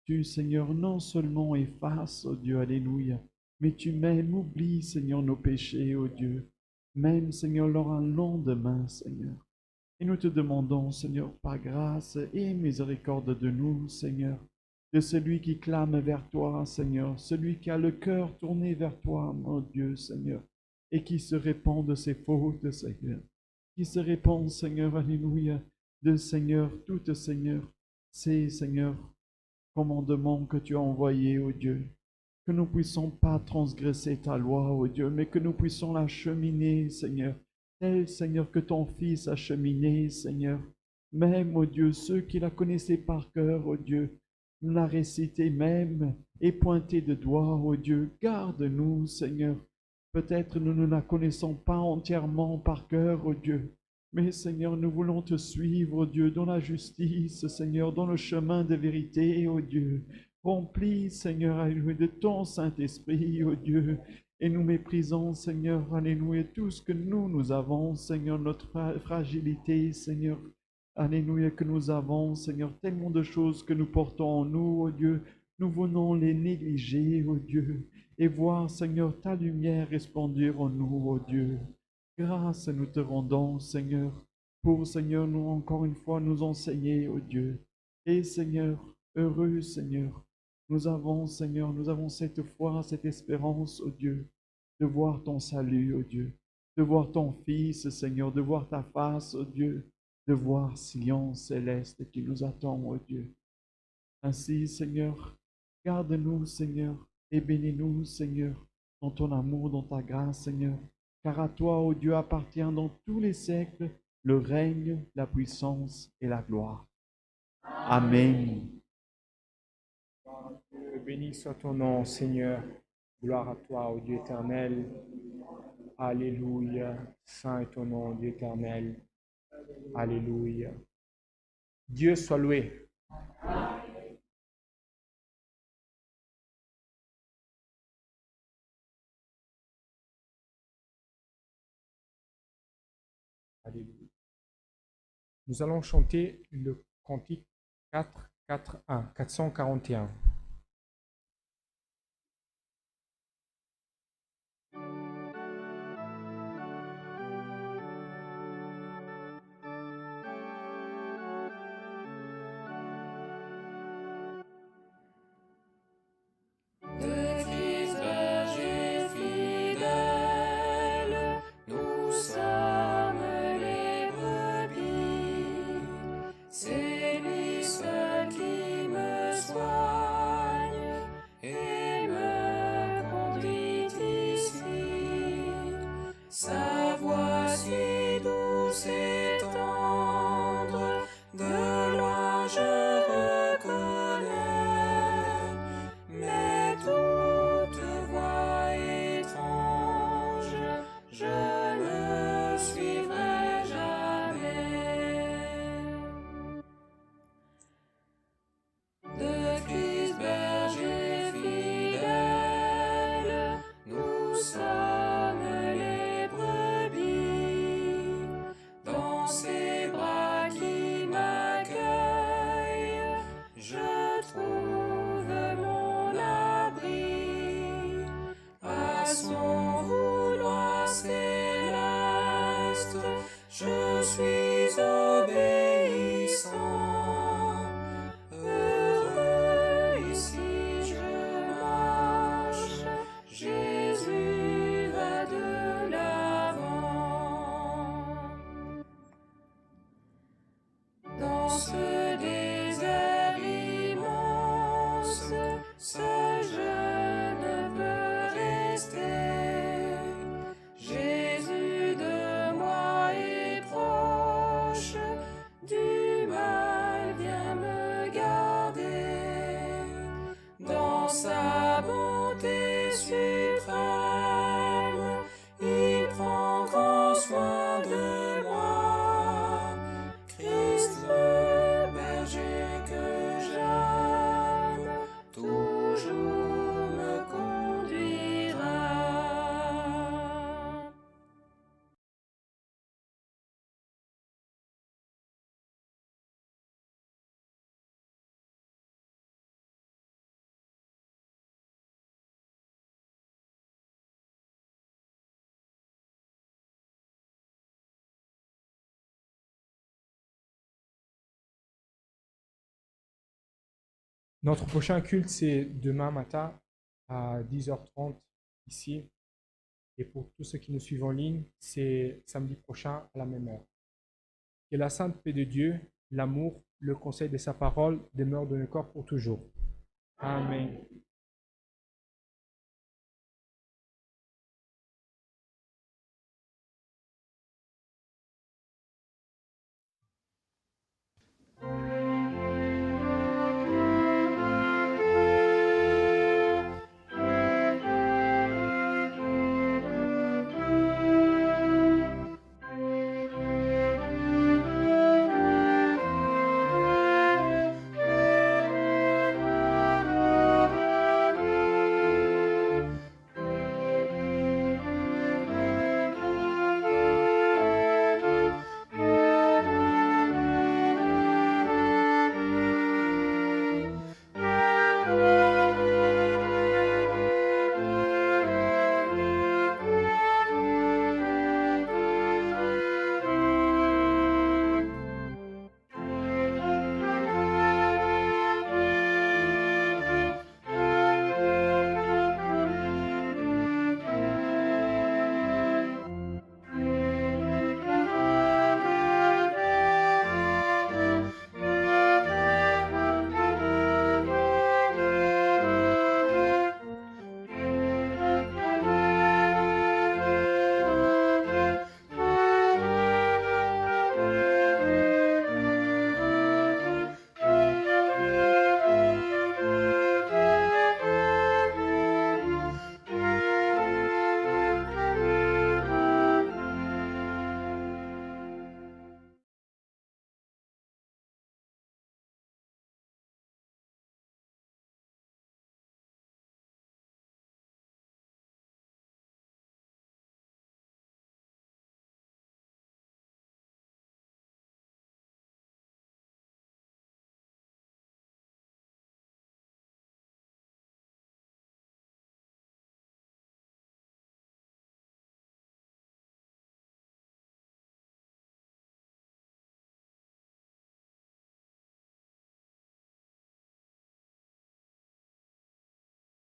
Tu, Seigneur, non seulement effaces, ô Dieu, alléluia, mais tu même oublies, Seigneur, nos péchés, ô Dieu. Même, Seigneur, lors un lendemain, Seigneur. Et nous te demandons, Seigneur, par grâce et miséricorde de nous, Seigneur, de celui qui clame vers toi, Seigneur, celui qui a le cœur tourné vers toi, mon Dieu, Seigneur, et qui se répand de ses fautes, Seigneur, qui se répand, Seigneur, alléluia, de Seigneur, toutes, Seigneur, ces, Seigneur, commandements que tu as envoyés, ô Dieu, que nous puissions pas transgresser ta loi, ô Dieu, mais que nous puissions la cheminer, Seigneur, tel, Seigneur, que ton Fils a cheminé, Seigneur, même, ô Dieu, ceux qui la connaissaient par cœur, ô Dieu, la réciter même et pointer de doigt, ô Dieu, garde-nous, Seigneur. Peut-être nous ne la connaissons pas entièrement par cœur, ô Dieu, mais Seigneur, nous voulons te suivre, ô Dieu, dans la justice, Seigneur, dans le chemin de vérité, ô Dieu. Remplis, Seigneur, alléluia, de ton Saint-Esprit, ô Dieu, et nous méprisons, Seigneur, alléluia, tout ce que nous avons, Seigneur, notre fragilité, Seigneur, alléluia, que nous avons, Seigneur, tellement de choses que nous portons en nous, ô Dieu, nous venons les négliger, ô Dieu, et voir, Seigneur, ta lumière resplendir en nous, ô Dieu. Grâce nous te rendons, Seigneur, pour, Seigneur, nous encore une fois nous enseigner, ô Dieu. Et, Seigneur, heureux, Seigneur, nous avons, Seigneur, nous avons cette foi, cette espérance, ô Dieu, de voir ton salut, ô Dieu, de voir ton Fils, Seigneur, de voir ta face, ô Dieu, de voir Sion céleste qui nous attend, ô Dieu. Ainsi, Seigneur, garde-nous, Seigneur, et bénis-nous, Seigneur, dans ton amour, dans ta grâce, Seigneur. Car à toi, ô Dieu, appartient dans tous les siècles le règne, la puissance et la gloire. Amen. Béni soit ton nom, Seigneur. Gloire à toi, ô Dieu éternel. Alléluia. Saint est ton nom, Dieu éternel. Alléluia. Dieu soit loué. Alléluia. Nous allons chanter le cantique 441. De Christ berger fidèle, nous sommes les brebis. C'est lui seul qui me soit Notre prochain culte, c'est demain matin à 10h30 ici. Et pour tous ceux qui nous suivent en ligne, c'est samedi prochain à la même heure. Que la sainte paix de Dieu, l'amour, le conseil de sa parole demeurent dans nos corps pour toujours. Amen.